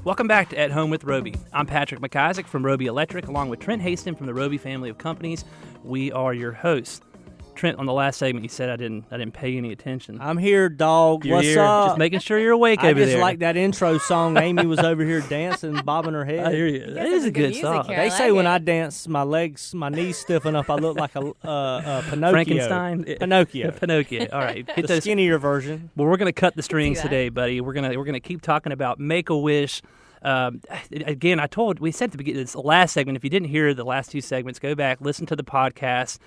Welcome back to At Home with Roby. I'm Patrick McIsaac from Roby Electric, along with Trent Haston from the Roby family of companies. We are your hosts. Trent, on the last segment, you said I didn't pay any attention. I'm here, dog. You're What's here, up? just making sure you're awake over there. I just like that intro song. Amy was over here dancing, bobbing her head. I hear you. That is a good song. They say when I dance, my knees stiffen up. I look like a Pinocchio. Frankenstein? Pinocchio. All right. Get the skinnier version. Well, we're going to cut the strings today, buddy. We're gonna keep talking about Make-A-Wish. Again, we said at the beginning, this last segment, if you didn't hear the last two segments, go back, listen to the podcast.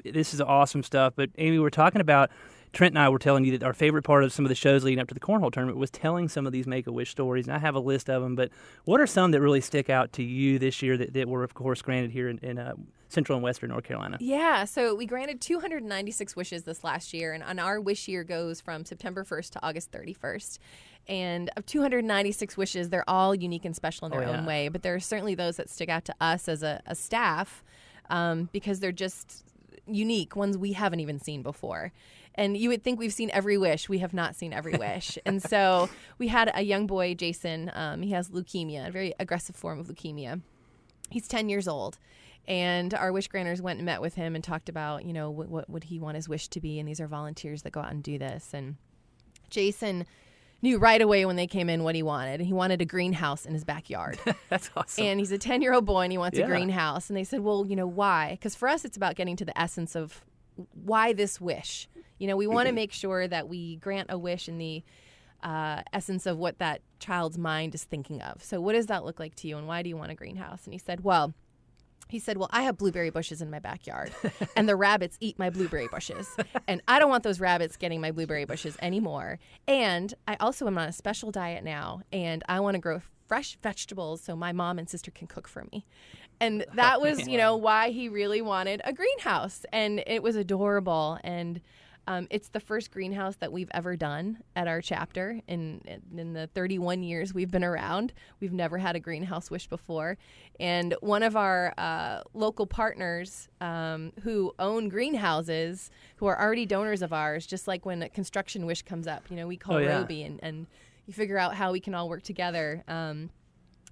This is awesome stuff. But Amy, we're talking about, Trent and I were telling you that our favorite part of some of the shows leading up to the Cornhole Tournament was telling some of these Make-A-Wish stories, and I have a list of them. But what are some that really stick out to you this year that were, of course, granted here in Central and Western North Carolina? Yeah, so we granted 296 wishes this last year, and our wish year goes from September 1st to August 31st. And of 296 wishes, they're all unique and special in their own way, but there are certainly those that stick out to us as a staff because they're just unique, ones we haven't even seen before. And you would think we've seen every wish. We have not seen every wish. And so we had a young boy, Jason. He has leukemia, a very aggressive form of leukemia. He's 10 years old. And our wish granters went and met with him and talked about, what would he want his wish to be? And these are volunteers that go out and do this. And Jason knew right away when they came in what he wanted. He wanted a greenhouse in his backyard. That's awesome. And he's a 10-year-old boy, and he wants a greenhouse. And they said, well, why? Because for us, it's about getting to the essence of why this wish. We want to make sure that we grant a wish in the essence of what that child's mind is thinking of. So what does that look like to you, and why do you want a greenhouse? And he said, well, I have blueberry bushes in my backyard, and the rabbits eat my blueberry bushes, and I don't want those rabbits getting my blueberry bushes anymore. And I also am on a special diet now, and I want to grow fresh vegetables so my mom and sister can cook for me. And that was, why he really wanted a greenhouse, and it was adorable. And it's the first greenhouse that we've ever done at our chapter in the 31 years we've been around. We've never had a greenhouse wish before. And one of our local partners who own greenhouses, who are already donors of ours, just like when a construction wish comes up, we call Roby and you figure out how we can all work together.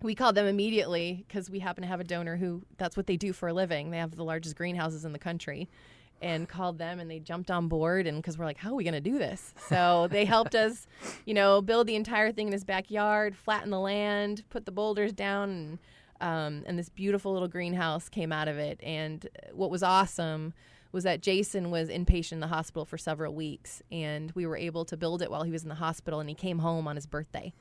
We called them immediately because we happen to have a donor who that's what they do for a living. They have the largest greenhouses in the country. And called them, and they jumped on board, and because we're like, how are we going to do this? So they helped us, build the entire thing in his backyard, flatten the land, put the boulders down, and this beautiful little greenhouse came out of it. And what was awesome was that Jason was inpatient in the hospital for several weeks, and we were able to build it while he was in the hospital, and he came home on his birthday.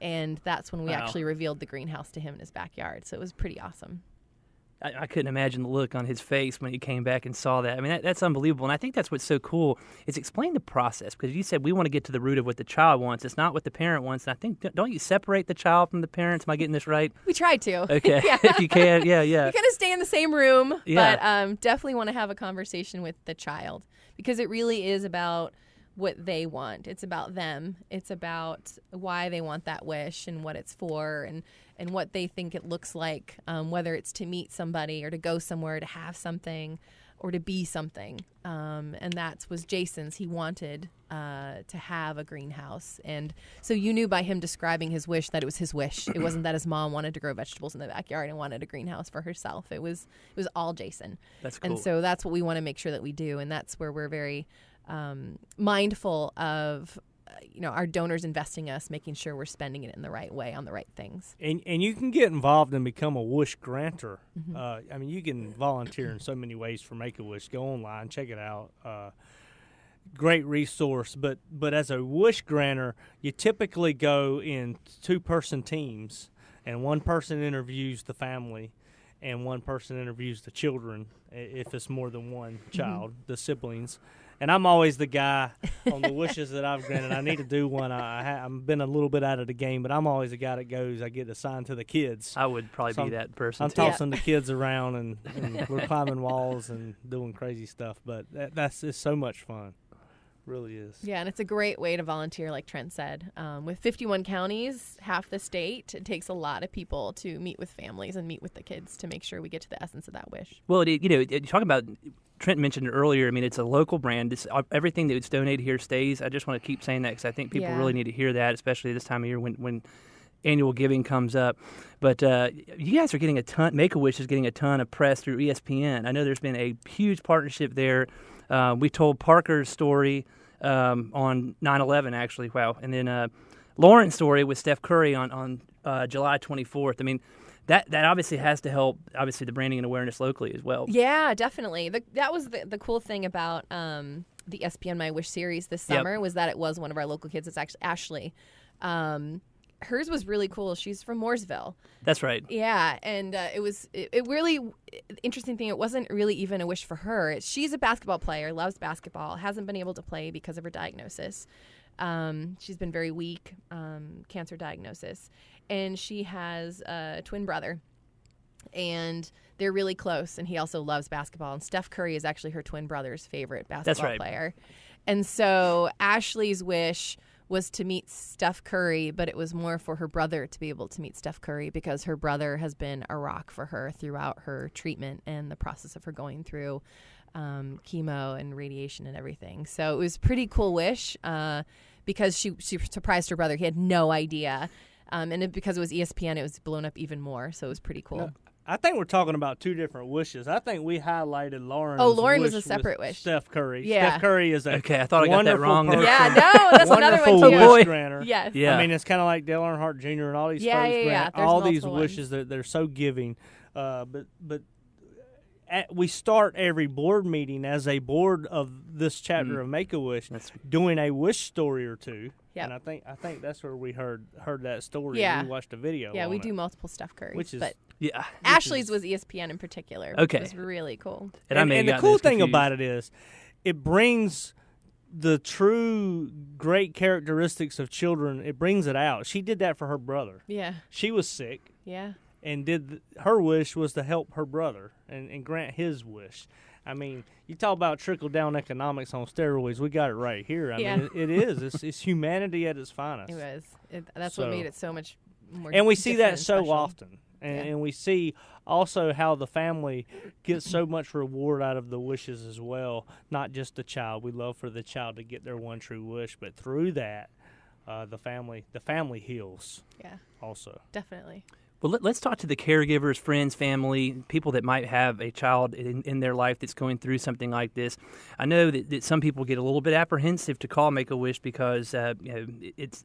And that's when we actually revealed the greenhouse to him in his backyard. So it was pretty awesome. I couldn't imagine the look on his face when he came back and saw that. I mean, that's unbelievable. And I think that's what's so cool is explain the process, because you said we want to get to the root of what the child wants. It's not what the parent wants. And I think, don't you separate the child from the parents? Am I getting this right? We try to. Okay. If you can. Yeah. You kind of stay in the same room, but definitely want to have a conversation with the child, because it really is about what they want. It's about them. It's about why they want that wish and what it's for, and what they think it looks like, whether it's to meet somebody or to go somewhere, to have something or to be something. And that was Jason's. He wanted to have a greenhouse. And so you knew by him describing his wish that it was his wish. It wasn't that his mom wanted to grow vegetables in the backyard and wanted a greenhouse for herself. It was all Jason. That's cool. And so that's what we want to make sure that we do. And that's where we're very mindful of our donors investing us, making sure we're spending it in the right way on the right things. And you can get involved and become a wish granter. Mm-hmm. You can volunteer in so many ways for Make-A-Wish. Go online, check it out. Great resource. But as a wish granter, you typically go in two-person teams, and one person interviews the family and one person interviews the children, if it's more than one child, the siblings. And I'm always the guy on the wishes that I've granted. I need to do one. I've been a little bit out of the game, but I'm always the guy that goes. I get assigned to the kids. I would probably be that person. I'm tossing the kids around, and we're climbing walls and doing crazy stuff. But it's so much fun. Really is. Yeah, and it's a great way to volunteer, like Trent said. With 51 counties, half the state, it takes a lot of people to meet with families and meet with the kids to make sure we get to the essence of that wish. Well, you talk about, Trent mentioned it earlier, I mean, it's a local brand. Everything that's donated here stays. I just want to keep saying that because I think people really need to hear that, especially this time of year when annual giving comes up. But you guys are getting a ton. Make-A-Wish is getting a ton of press through ESPN. I know there's been a huge partnership there. We told Parker's story on 9/11, actually. Wow. And then Lauren's story with Steph Curry on July 24th. I mean, that obviously has to help, obviously, the branding and awareness locally as well. Yeah, definitely. That was the cool thing about the ESPN My Wish series this summer was that it was one of our local kids. It's actually Ashley. Hers was really cool. She's from Mooresville. That's right. Yeah, and it really interesting thing. It wasn't really even a wish for her. She's a basketball player, loves basketball, hasn't been able to play because of her diagnosis. She's been very weak, cancer diagnosis, and she has a twin brother, and they're really close. And he also loves basketball. And Steph Curry is actually her twin brother's favorite basketball player. And so Ashley's wish was to meet Steph Curry, but it was more for her brother to be able to meet Steph Curry because her brother has been a rock for her throughout her treatment and the process of her going through chemo and radiation and everything. So it was a pretty cool wish because she surprised her brother. He had no idea. Because it was ESPN, it was blown up even more. So it was pretty cool. No. I think we're talking about two different wishes. I think we highlighted Lauren's Lauren wish was a separate wish. Steph Curry. Yeah. Steph Curry is a okay, I thought I got that wrong. Person. Yeah, no, that's another one too. Wonderful wish granter. Yes. Yeah. I mean, it's kind of like Dale Earnhardt Jr. and all these folks There's all these multiple wishes ones. that they're so giving. We start every board meeting as a board of this chapter of Make-A-Wish doing a wish story or two. Yep. And I think that's where we heard that story. Yeah. We watched a video. Yeah, on we it, do multiple Steph Curry. which is Ashley's was ESPN in particular. Okay. It was really cool. And the cool thing about it is it brings the true great characteristics of children. It brings it out. She did that for her brother. Yeah. She was sick. Yeah. And her wish was to help her brother and grant his wish. I mean, you talk about trickle-down economics on steroids. We got it right here. I mean, it is. It's humanity at its finest. It was. That's what made it so much more And we see that so special. often. And we see also how the family gets so much reward out of the wishes as well, not just the child. We love for the child to get their one true wish, but through that, the family heals. Yeah. Also. Definitely. Well, let's talk to the caregivers, friends, family, people that might have a child in their life that's going through something like this. I know that some people get a little bit apprehensive to call Make-A-Wish because it's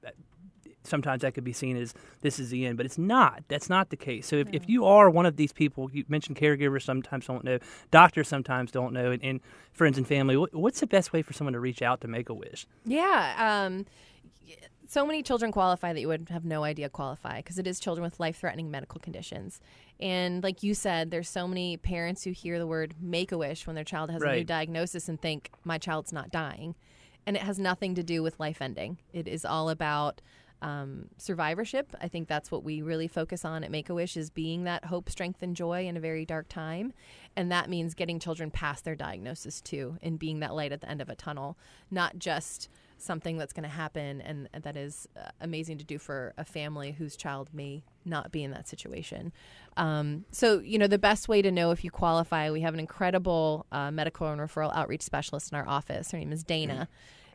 sometimes that could be seen as this is the end, but it's not. That's not the case. So if you are one of these people, you mentioned caregivers sometimes don't know, doctors sometimes don't know, and friends and family, what's the best way for someone to reach out to Make-A-Wish? Yeah. So many children qualify that you would have no idea qualify because it is children with life-threatening medical conditions. And like you said, there's so many parents who hear the word Make-A-Wish when their child has a new diagnosis and think, my child's not dying. And it has nothing to do with life ending. It is all about survivorship. I think that's what we really focus on at Make-A-Wish is being that hope, strength, and joy in a very dark time. And that means getting children past their diagnosis too and being that light at the end of a tunnel, not just something that's going to happen and that is amazing to do for a family whose child may not be in that situation. So, the best way to know if you qualify, we have an incredible medical and referral outreach specialist in our office. Her name is Dana.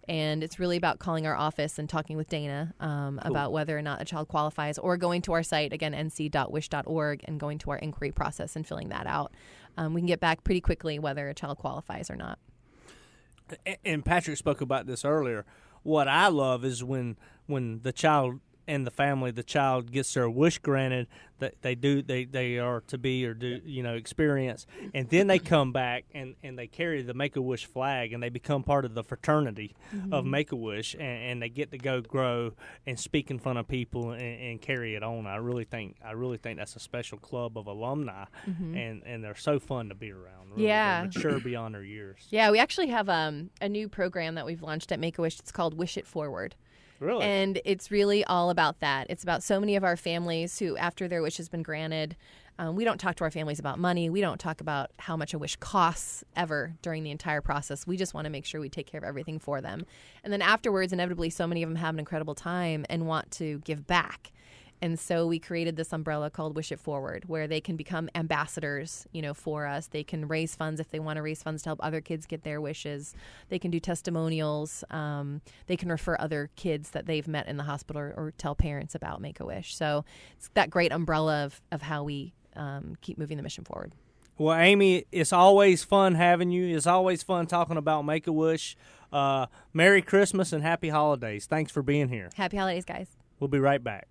And it's really about calling our office and talking with Dana about whether or not a child qualifies or going to our site, again, nc.wish.org, and going to our inquiry process and filling that out. We can get back pretty quickly whether a child qualifies or not. And Patrick spoke about this earlier. What I love is when the child and the family, the child gets their wish granted that they are to be or do experience, and then they come back and they carry the Make-A-Wish flag and they become part of the fraternity of Make-A-Wish and they get to go grow and speak in front of people and carry it on. I really think that's a special club of alumni and they're so fun to be around. Really. They're mature beyond their years. Yeah, we actually have a new program that we've launched at Make-A-Wish. It's called Wish It Forward. Really? And it's really all about that. It's about so many of our families who, after their wish has been granted, we don't talk to our families about money. We don't talk about how much a wish costs ever during the entire process. We just want to make sure we take care of everything for them. And then afterwards, inevitably, so many of them have an incredible time and want to give back. And so we created this umbrella called Wish It Forward, where they can become ambassadors, for us. They can raise funds if they want to raise funds to help other kids get their wishes. They can do testimonials. They can refer other kids that they've met in the hospital or tell parents about Make-A-Wish. So it's that great umbrella of how we keep moving the mission forward. Well, Amy, it's always fun having you. It's always fun talking about Make-A-Wish. Merry Christmas and Happy Holidays. Thanks for being here. Happy holidays, guys. We'll be right back.